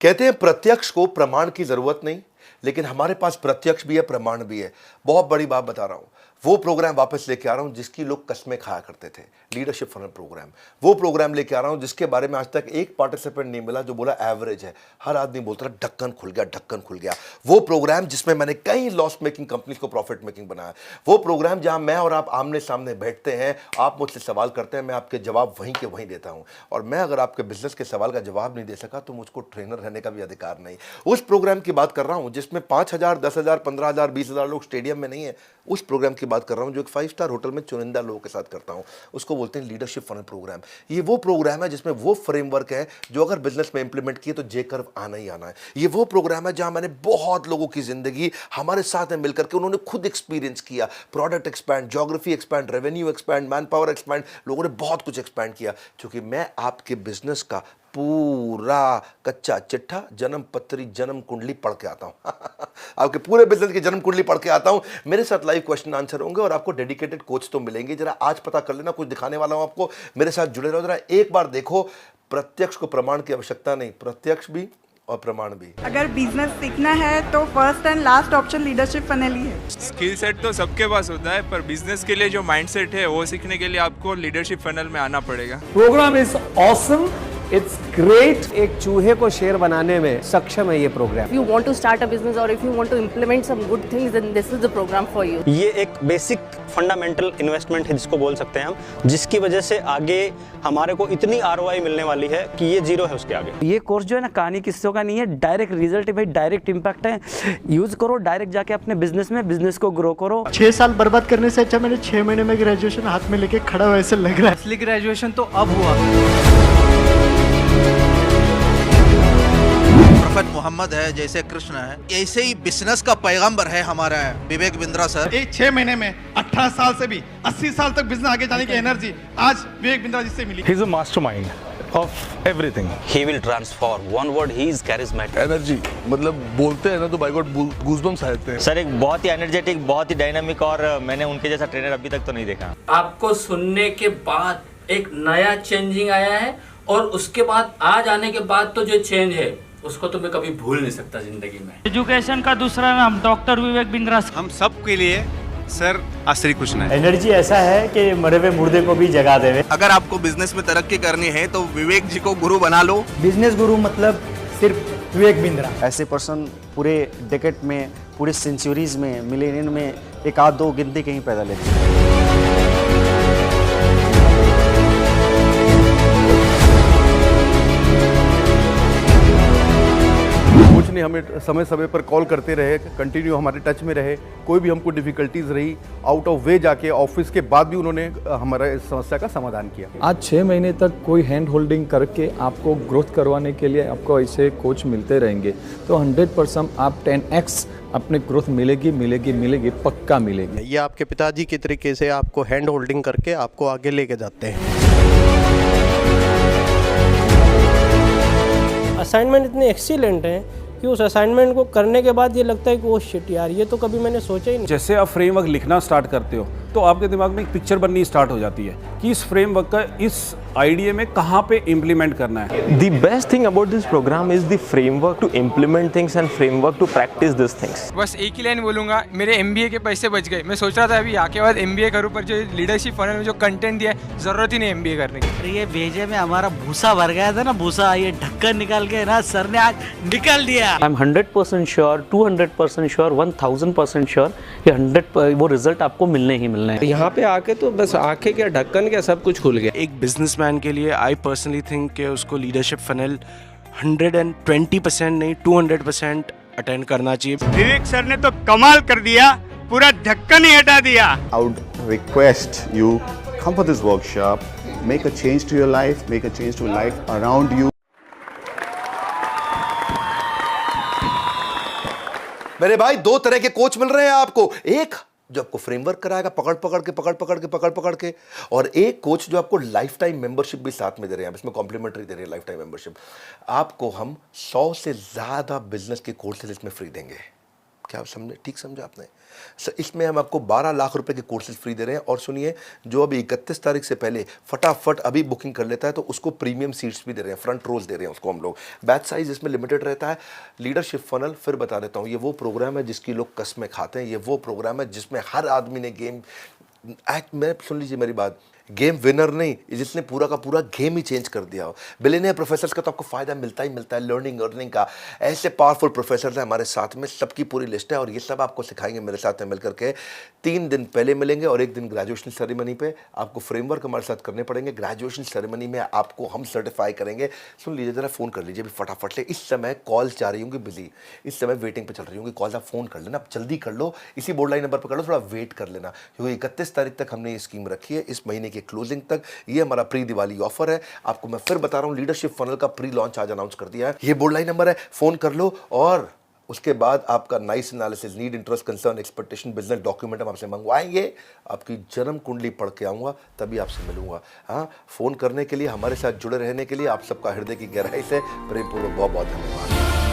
कहते हैं प्रत्यक्ष को प्रमाण की जरूरत नहीं, लेकिन हमारे पास प्रत्यक्ष भी है, प्रमाण भी है। बहुत बड़ी बात बता रहा हूं, वो प्रोग्राम वापस लेके आ रहा हूं जिसकी लोग कस्में खाया करते थे, लीडरशिप फनल प्रोग्राम। वो प्रोग्राम लेके आ रहा हूं जिसके बारे में आज तक एक पार्टिसिपेंट नहीं मिला जो बोला एवरेज है। हर आदमी बोलता था ढक्कन खुल गया, ढक्कन खुल गया। वो प्रोग्राम जिसमें मैंने कई लॉस मेकिंग कंपनीज को प्रॉफिट मेकिंग बनाया। वो प्रोग्राम जहां मैं और आप आमने सामने बैठते हैं, आप मुझसे सवाल करते हैं, मैं आपके जवाब वहीं के वहीं देता हूं। और मैं अगर आपके बिजनेस के सवाल का जवाब नहीं दे सका तो मुझको ट्रेनर रहने का भी अधिकार नहीं। उस प्रोग्राम की बात कर रहा हूं जिसमें 5,000, 10,000, 15,000, 20,000 लोग स्टेडियम में नहीं है। उस प्रोग्राम की बात कर रहा हूं जो एक 5 स्टार होटल में चुनिंदा लोगों के साथ करता हूं। उसको बोलते हैं लीडरशिप फनल प्रोग्राम। ये वो प्रोग्राम है जिसमें वो फ्रेमवर्क है जो अगर बिजनेस में इंप्लीमेंट किए तो जे कर्व आना ही आना है। ये वो प्रोग्राम है जहां मैंने बहुत लोगों की जिंदगी हमारे साथ में मिलकर के उन्होंने खुद एक्सपीरियंस किया। Product expand, geography expand, revenue expand, man power expand, लोगों ने बहुत कुछ एक्सपैंड किया। क्योंकि मैं आपके बिजनेस का पूरा कच्चा चिट्ठा, जन्म पत्री, जन्म कुंडली पढ़ के आता हूं। आपके पूरे बिजनेस की जन्म कुंडली पढ़ के आता हूं। मेरे साथ लाइव क्वेश्चन आंसर होंगे और आपको डेडिकेटेड कोच तो मिलेंगे। जरा आज पता कर लेना, कुछ दिखाने वाला हूं आपको। मेरे साथ जुड़े रहो, जरा एक बार देखो। प्रत्यक्ष को प्रमाण की आवश्यकता नहीं, प्रत्यक्ष भी और प्रमाण भी। अगर बिजनेस सीखना है तो first and last option leadership funnel ही है। स्किल सेट तो सबके पास होता है, पर बिजनेस के लिए जो माइंडसेट है वो सीखने के लिए आपको लीडरशिप फनल में आना पड़ेगा। Programme is awesome, it's great. एक चूहे को शेर बनाने में सक्षम है ये programme. If you want to start a business or if you want to implement some good things, then this is the program for you. ये एक बेसिक फंडामेंटल इन्वेस्टमेंट है जिसको बोल सकते हैं हम, जिसकी वजह से आगे हमारे को इतनी ROI मिलने वाली है कि ये जीरो है उसके आगे। ये कोर्स जो है ना कहानी किस्सों का नहीं है, डायरेक्ट रिजल्ट है भाई, डायरेक्ट इम्पैक्ट है। यूज करो डायरेक्ट जाके अपने बिजनेस में, बिजनेस को ग्रो करो। 6 साल बर्बाद करने से अच्छा मैंने 6 महीने में ग्रेजुएशन हाथ में लेके खड़ा हुआ ऐसे लग रहा है। असली ग्रेजुएशन तो अब हुआ। प्रोफेट मोहम्मद है, जैसे कृष्ण है, ऐसे ही बिजनेस का पैगंबर है हमारा विवेक बिंद्रा सर। एक 6 महीने में 18 साल से भी 80 साल तक बिजनेस आगे जाने की एनर्जी आज विवेक बिंद्रा जी से मिली। He is a mastermind of everything. He will transform. One word, he is charismatic. Energy, मतलब बोलते हैं ना तो बाय गॉड गूज़बम्स आ जाते हैं। सर एक बहुत ही एनर्जेटिक, बहुत ही डायनामिक, और मैंने उनके जैसा ट्रेनर अभी तक तो नहीं देखा। आपको सुनने के बाद एक नया चेंजिंग आया है, और उसके बाद आज आने के बाद तो जो चेंज है उसको तो मैं कभी भूल नहीं सकता जिंदगी में। एजुकेशन का दूसरा नाम डॉक्टर विवेक बिंद्रा। हम सब के लिए सर श्री कृष्ण है। एनर्जी ऐसा है कि मरे हुए मुर्दे को भी जगा देवे। अगर आपको बिजनेस में तरक्की करनी है तो विवेक जी को गुरु बना लो। बिजनेस गुरु मतलब सिर्फ विवेक बिंद्रा। ऐसे पर्सन पूरे डेकेड में, पूरे सेंचुरीज में, मिलेनियम में एक आध दो गिनती कहीं पैदा लेते हैं। कुछ नहीं, हमें समय समय पर कॉल करते रहे, कंटिन्यू हमारे टच में रहे। कोई भी हमको डिफिकल्टीज रही, आउट ऑफ वे जाके ऑफिस के बाद भी उन्होंने हमारा इस समस्या का समाधान किया। आज 6 महीने तक कोई हैंड होल्डिंग करके आपको ग्रोथ करवाने के लिए आपको ऐसे कोच मिलते रहेंगे तो 100% आप 10x अपने ग्रोथ मिलेगी, पक्का मिलेगी। ये आपके पिताजी की तरीके से आपको हैंड होल्डिंग करके आपको आगे लेके जाते हैं। असाइनमेंट इतने एक्सीलेंट हैं कि उस असाइनमेंट को करने के बाद ये लगता है कि वो शिट यार, ये तो कभी मैंने सोचा ही नहीं। जैसे आप फ्रेमवर्क लिखना स्टार्ट करते हो तो आपके दिमाग में एक पिक्चर बननी स्टार्ट हो जाती है कि इस फ्रेमवर्क का इस आइडिया में कहाँ पे इम्प्लीमेंट करना है। The best thing about this program is the framework to implement things and framework to practice these things. बस एक ही लाइन बोलूंगा, मेरे MBA के पैसे बच गए। मैं सोच रहा था अभी आके बाद MBA करूं, पर जो लीडरशिप फनल में जो कंटेंट दिया है, जरूरत ही नहीं MBA करने की। ये भेजे में हमारा भूसा भर गया था ना, भूसा, ये ढक्कन निकाल के ना सर ने आज निकाल दिया। I'm 100% श्योर, 200% श्योर, 1000% श्योर कि 100 वो रिजल्ट आपको मिलने ही मिलने हैं। यहाँ पे आके तो बस आंखें क्या, ढक्कन क्या, सब कुछ खुल गया। एक बिजनेसमैन के लिए आई पर्सनली थिंक कि उसको लीडरशिप फनल 120% नहीं 200% अटेंड करना चाहिए। विवेक सर ने तो कमाल कर दिया, पूरा ढक्कन ही हटा दिया। I would request you come for this workshop, make a change to your life, make a change to life around you. मेरे भाई, 2 तरह के कोच मिल रहे हैं आपको। एक जो आपको फ्रेमवर्क कराएगा पकड़ के, और एक कोच जो आपको लाइफ टाइम मेंबरशिप भी साथ में दे रहे हैं। इसमें कॉम्प्लीमेंट्री दे रहे हैं लाइफ टाइम मेंबरशिप। आपको हम 100 से ज्यादा बिजनेस के कोर्सेज इसमें फ्री देंगे। क्या समझे? ठीक समझा आपने? इसमें हम आपको 12 लाख रुपए के कोर्सेज फ्री दे रहे हैं। और सुनिए, जो अभी 31 तारीख से पहले फटाफट अभी बुकिंग कर लेता है तो उसको प्रीमियम सीट्स भी दे रहे हैं, फ्रंट रोज दे रहे हैं उसको हम लोग। बैच साइज इसमें लिमिटेड रहता है। लीडरशिप फनल फिर बता देता हूँ, ये वो प्रोग्राम है जिसकी लोग कसमें खाते हैं। ये वो प्रोग्राम है जिसमें हर आदमी ने गेम मैं सुन लीजिए मेरी बात, गेम विनर नहीं, जिसने पूरा का पूरा गेम ही चेंज कर दिया हो। बिलियनियर प्रोफेसर्स का तो आपको फायदा मिलता ही मिलता है, लर्निंग अर्निंग का। ऐसे पावरफुल प्रोफेसर्स हैं हमारे साथ में, सबकी पूरी लिस्ट है और ये सब आपको सिखाएंगे मेरे साथ में मिलकर के। 3 दिन पहले मिलेंगे और 1 दिन ग्रेजुएशन सेरेमनी पे। आपको फ्रेमवर्क हमारे साथ करने पड़ेंगे। ग्रेजुएशन सेरेमनी में आपको हम सर्टिफाई करेंगे। सुन लीजिए जरा, फ़ोन कर लीजिए अभी फटाफट से। इस समय कॉल्स जा रही होंगी बिजी, इस समय वेटिंग पे चल रही होंगी कॉल्स। आप फ़ोन कर लेना, जल्दी कर लो, इसी बोर्ड लाइन नंबर पर कर लो, थोड़ा वेट कर लेना, क्योंकि 31 तारीख तक हमने ये स्कीम रखी है, इस महीने के क्लोजिंग तक। ये हमारा प्री दिवाली ऑफर है। आपको मैं फिर बता रहा हूं, लीडरशिप फनल का प्री लॉन्च आज अनाउंस कर दिया है। ये बोर्ड लाइन नंबर है, फोन कर लो। और उसके बाद आपका nice analysis, need, interest, concern, expectation, business document हम आपसे मंगवाएंगे। आपकी जन्म कुंडली पढ़ के आऊँगा, तभी आपसे मिलूंगा। हाँ, फ़ोन करने के लिए, हमारे साथ जुड़े रहने के लिए आप सबका हृदय की गहराई से प्रेमपूर्वक बहुत बहुत धन्यवाद।